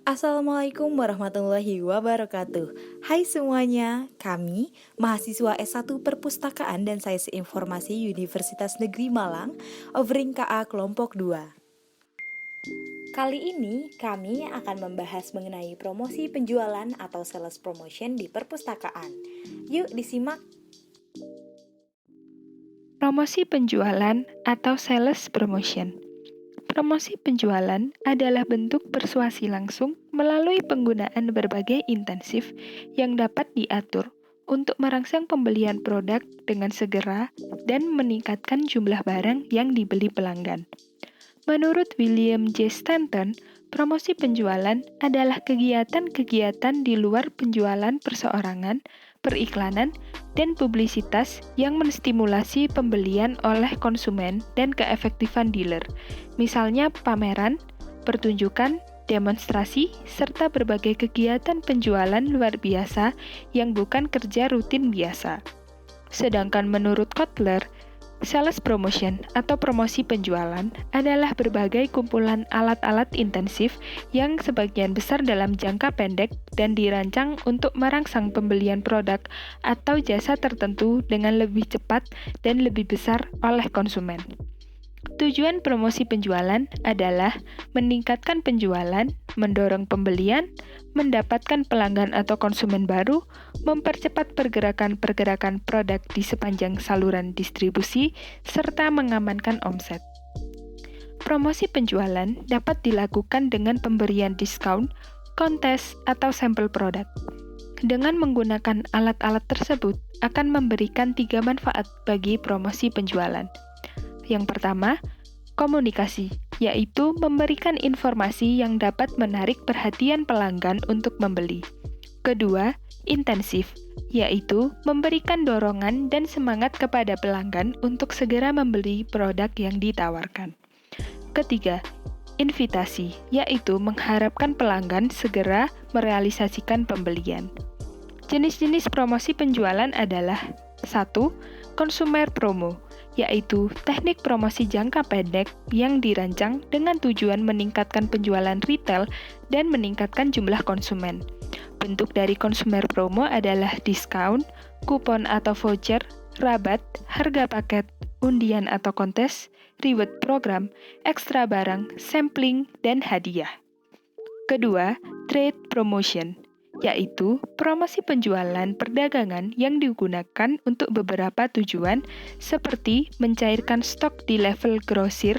Assalamualaikum warahmatullahi wabarakatuh. Hai semuanya, kami mahasiswa S1 Perpustakaan dan Sains Informasi Universitas Negeri Malang, offering KA Kelompok 2. Kali ini kami akan membahas mengenai promosi penjualan atau sales promotion di perpustakaan. Yuk disimak. Promosi penjualan atau sales promotion. Promosi penjualan adalah bentuk persuasi langsung melalui penggunaan berbagai intensif yang dapat diatur untuk merangsang pembelian produk dengan segera dan meningkatkan jumlah barang yang dibeli pelanggan. Menurut William J. Stanton, promosi penjualan adalah kegiatan-kegiatan di luar penjualan perseorangan, periklanan, dan publisitas yang menstimulasi pembelian oleh konsumen dan keefektifan dealer, misalnya pameran, pertunjukan, demonstrasi, serta berbagai kegiatan penjualan luar biasa yang bukan kerja rutin biasa. Sedangkan menurut Kotler, sales promotion atau promosi penjualan adalah berbagai kumpulan alat-alat intensif yang sebagian besar dalam jangka pendek dan dirancang untuk merangsang pembelian produk atau jasa tertentu dengan lebih cepat dan lebih besar oleh konsumen. Tujuan promosi penjualan adalah meningkatkan penjualan, mendorong pembelian, mendapatkan pelanggan atau konsumen baru, mempercepat pergerakan-pergerakan produk di sepanjang saluran distribusi, serta mengamankan omset. Promosi penjualan dapat dilakukan dengan pemberian diskon, kontes, atau sampel produk. Dengan menggunakan alat-alat tersebut akan memberikan 3 manfaat bagi promosi penjualan. Yang pertama, komunikasi, yaitu memberikan informasi yang dapat menarik perhatian pelanggan untuk membeli. Kedua, intensif, yaitu memberikan dorongan dan semangat kepada pelanggan untuk segera membeli produk yang ditawarkan. Ketiga, invitasi, yaitu mengharapkan pelanggan segera merealisasikan pembelian. Jenis-jenis promosi penjualan adalah 1. Consumer promo, yaitu teknik promosi jangka pendek yang dirancang dengan tujuan meningkatkan penjualan retail dan meningkatkan jumlah konsumen. Bentuk dari consumer promo adalah diskon, kupon atau voucher, rabat, harga paket, undian atau kontes, reward program, ekstra barang, sampling, dan hadiah. Kedua, trade promotion, yaitu promosi penjualan perdagangan yang digunakan untuk beberapa tujuan seperti mencairkan stok di level grosir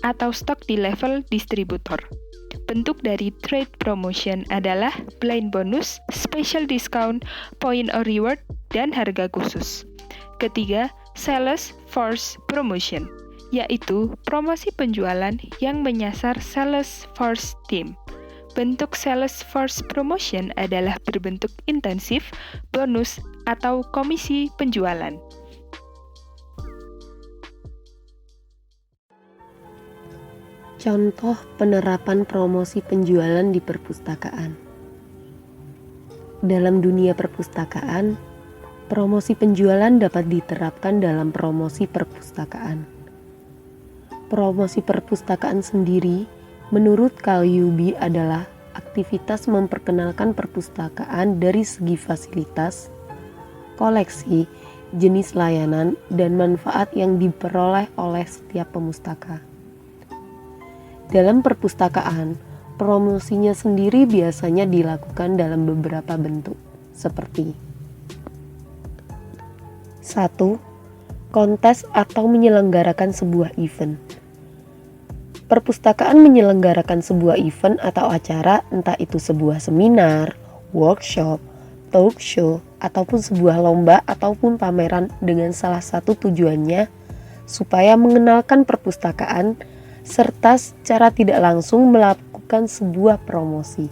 atau stok di level distributor. Bentuk dari trade promotion adalah blind bonus, special discount, point or reward, dan harga khusus. Ketiga, sales force promotion, yaitu promosi penjualan yang menyasar sales force team. Bentuk sales force promotion adalah berbentuk intensif, bonus, atau komisi penjualan. Contoh penerapan promosi penjualan di perpustakaan. Dalam dunia perpustakaan, promosi penjualan dapat diterapkan dalam promosi perpustakaan. Promosi perpustakaan sendiri, menurut Carl Yuby, adalah aktivitas memperkenalkan perpustakaan dari segi fasilitas, koleksi, jenis layanan, dan manfaat yang diperoleh oleh setiap pemustaka. Dalam perpustakaan, promosinya sendiri biasanya dilakukan dalam beberapa bentuk, seperti 1. Kontes atau menyelenggarakan sebuah event. Perpustakaan menyelenggarakan sebuah event atau acara, entah itu sebuah seminar, workshop, talk show, ataupun sebuah lomba ataupun pameran dengan salah satu tujuannya supaya mengenalkan perpustakaan serta secara tidak langsung melakukan sebuah promosi.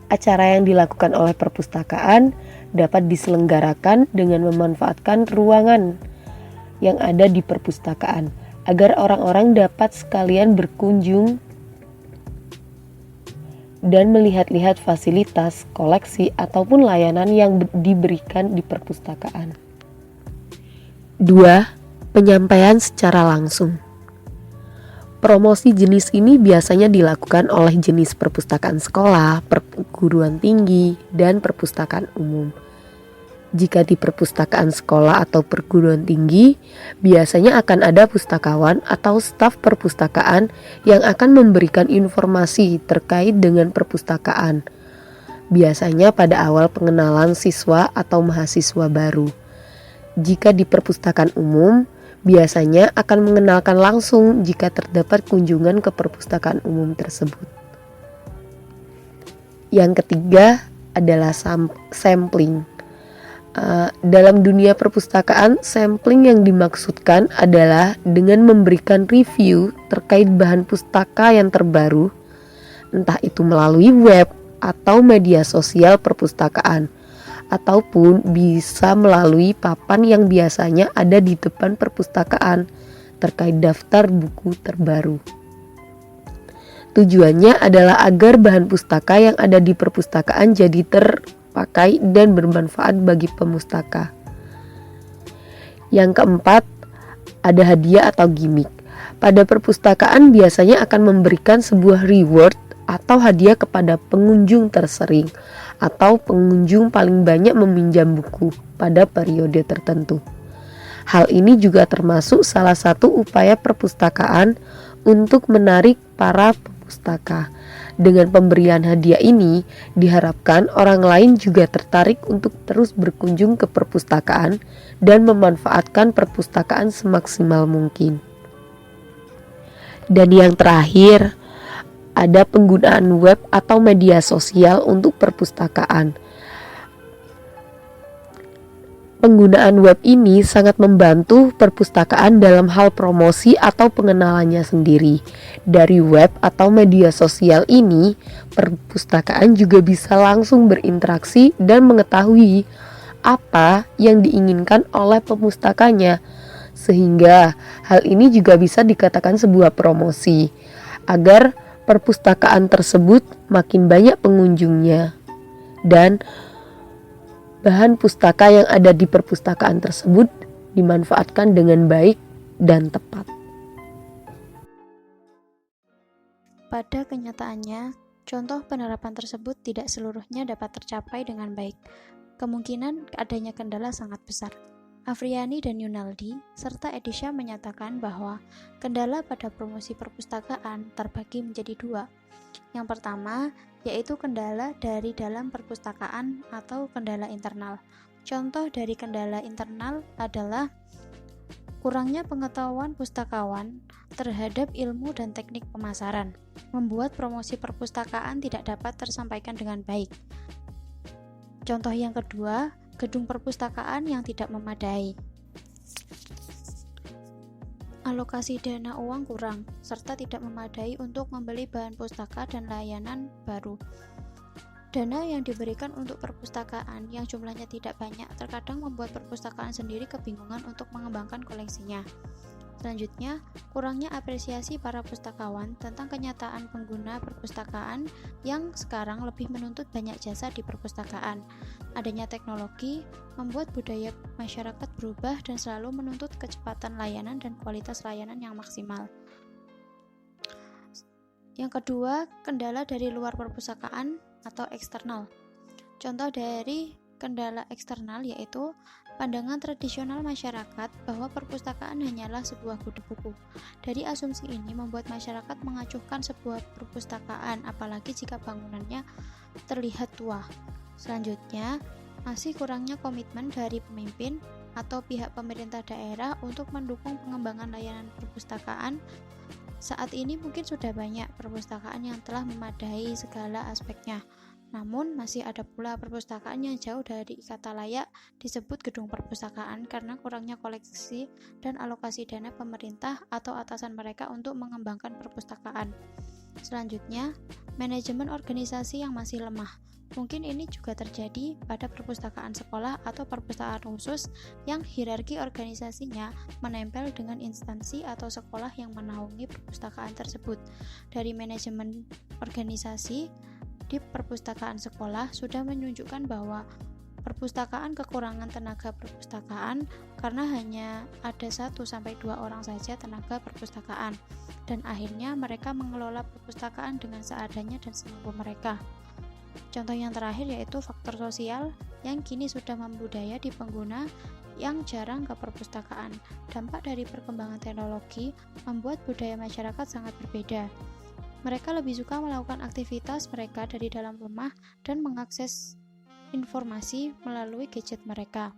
Acara yang dilakukan oleh perpustakaan dapat diselenggarakan dengan memanfaatkan ruangan yang ada di perpustakaan agar orang-orang dapat sekalian berkunjung dan melihat-lihat fasilitas, koleksi, ataupun layanan yang diberikan di perpustakaan. 2. Penyampaian secara langsung. Promosi jenis ini biasanya dilakukan oleh jenis perpustakaan sekolah, perguruan tinggi, dan perpustakaan umum. Jika di perpustakaan sekolah atau perguruan tinggi, biasanya akan ada pustakawan atau staf perpustakaan yang akan memberikan informasi terkait dengan perpustakaan. Biasanya pada awal pengenalan siswa atau mahasiswa baru. Jika di perpustakaan umum, biasanya akan mengenalkan langsung jika terdapat kunjungan ke perpustakaan umum tersebut. Yang ketiga adalah sampling. Dalam dunia perpustakaan, sampling yang dimaksudkan adalah dengan memberikan review terkait bahan pustaka yang terbaru, entah itu melalui web atau media sosial perpustakaan, ataupun bisa melalui papan yang biasanya ada di depan perpustakaan terkait daftar buku terbaru. Tujuannya adalah agar bahan pustaka yang ada di perpustakaan jadi terpakai dan bermanfaat bagi pemustaka. Yang keempat, ada hadiah atau gimmick. Pada perpustakaan biasanya akan memberikan sebuah reward atau hadiah kepada pengunjung tersering atau pengunjung paling banyak meminjam buku pada periode tertentu. Hal ini juga termasuk salah satu upaya perpustakaan untuk menarik para pustaka. Dengan pemberian hadiah ini, diharapkan orang lain juga tertarik untuk terus berkunjung ke perpustakaan dan memanfaatkan perpustakaan semaksimal mungkin. Dan yang terakhir, ada penggunaan web atau media sosial untuk perpustakaan. Penggunaan web ini sangat membantu perpustakaan dalam hal promosi atau pengenalannya sendiri. Dari web atau media sosial ini, perpustakaan juga bisa langsung berinteraksi dan mengetahui apa yang diinginkan oleh pemustakanya. Sehingga hal ini juga bisa dikatakan sebuah promosi, agar perpustakaan tersebut makin banyak pengunjungnya dan bahan pustaka yang ada di perpustakaan tersebut dimanfaatkan dengan baik dan tepat. Pada kenyataannya, contoh penerapan tersebut tidak seluruhnya dapat tercapai dengan baik. Kemungkinan adanya kendala sangat besar. Afriani dan Yunaldi serta Edisha menyatakan bahwa kendala pada promosi perpustakaan terbagi menjadi dua. Yang pertama, yaitu kendala dari dalam perpustakaan atau kendala internal. Contoh dari kendala internal adalah kurangnya pengetahuan pustakawan terhadap ilmu dan teknik pemasaran, membuat promosi perpustakaan tidak dapat tersampaikan dengan baik. Contoh yang kedua, gedung perpustakaan yang tidak memadai. Alokasi dana uang kurang, serta tidak memadai untuk membeli bahan pustaka dan layanan baru. Dana yang diberikan untuk perpustakaan yang jumlahnya tidak banyak terkadang membuat perpustakaan sendiri kebingungan untuk mengembangkan koleksinya. Selanjutnya, kurangnya apresiasi para pustakawan tentang kenyataan pengguna perpustakaan yang sekarang lebih menuntut banyak jasa di perpustakaan. Adanya teknologi membuat budaya masyarakat berubah dan selalu menuntut kecepatan layanan dan kualitas layanan yang maksimal. Yang kedua, kendala dari luar perpustakaan atau eksternal. Contoh dari kendala eksternal yaitu pandangan tradisional masyarakat bahwa perpustakaan hanyalah sebuah gudang buku. Dari asumsi ini membuat masyarakat mengacuhkan sebuah perpustakaan, apalagi jika bangunannya terlihat tua. Selanjutnya, masih kurangnya komitmen dari pemimpin atau pihak pemerintah daerah untuk mendukung pengembangan layanan perpustakaan. Saat ini mungkin sudah banyak perpustakaan yang telah memadai segala aspeknya. Namun, masih ada pula perpustakaan yang jauh dari kata layak disebut gedung perpustakaan karena kurangnya koleksi dan alokasi dana pemerintah atau atasan mereka untuk mengembangkan perpustakaan. Selanjutnya, manajemen organisasi yang masih lemah. Mungkin ini juga terjadi pada perpustakaan sekolah atau perpustakaan khusus yang hierarki organisasinya menempel dengan instansi atau sekolah yang menaungi perpustakaan tersebut. Dari manajemen organisasi di perpustakaan sekolah sudah menunjukkan bahwa perpustakaan kekurangan tenaga perpustakaan karena hanya ada 1-2 orang saja tenaga perpustakaan dan akhirnya mereka mengelola perpustakaan dengan seadanya dan semampu mereka. Contoh yang terakhir yaitu faktor sosial yang kini sudah membudaya di pengguna yang jarang ke perpustakaan. Dampak dari perkembangan teknologi membuat budaya masyarakat sangat berbeda. Mereka lebih suka melakukan aktivitas mereka dari dalam rumah dan mengakses informasi melalui gadget mereka.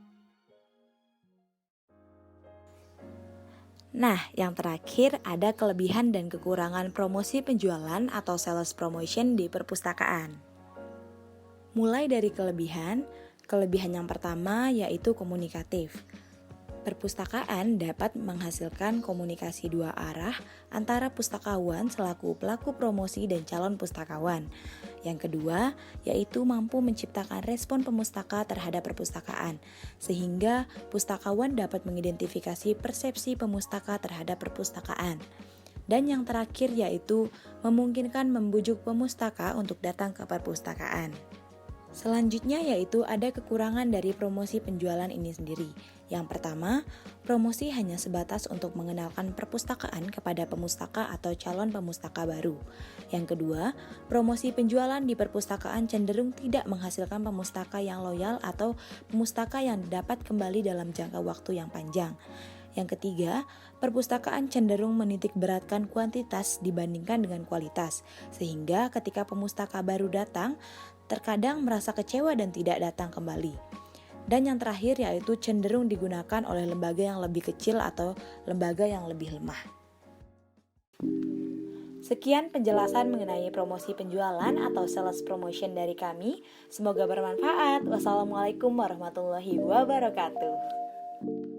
Nah, yang terakhir ada kelebihan dan kekurangan promosi penjualan atau sales promotion di perpustakaan. Mulai dari kelebihan yang pertama yaitu komunikatif. Perpustakaan dapat menghasilkan komunikasi dua arah antara pustakawan selaku pelaku promosi dan calon pustakawan. Yang kedua, yaitu mampu menciptakan respon pemustaka terhadap perpustakaan, sehingga pustakawan dapat mengidentifikasi persepsi pemustaka terhadap perpustakaan. Dan yang terakhir yaitu memungkinkan membujuk pemustaka untuk datang ke perpustakaan. Selanjutnya yaitu ada kekurangan dari promosi penjualan ini sendiri. Yang pertama, promosi hanya sebatas untuk mengenalkan perpustakaan kepada pemustaka atau calon pemustaka baru. Yang kedua, promosi penjualan di perpustakaan cenderung tidak menghasilkan pemustaka yang loyal atau pemustaka yang dapat kembali dalam jangka waktu yang panjang. Yang ketiga, perpustakaan cenderung menitik beratkan kuantitas dibandingkan dengan kualitas, sehingga ketika pemustaka baru datang, terkadang merasa kecewa dan tidak datang kembali. Dan yang terakhir yaitu cenderung digunakan oleh lembaga yang lebih kecil atau lembaga yang lebih lemah. Sekian penjelasan mengenai promosi penjualan atau sales promotion dari kami. Semoga bermanfaat. Wassalamualaikum warahmatullahi wabarakatuh.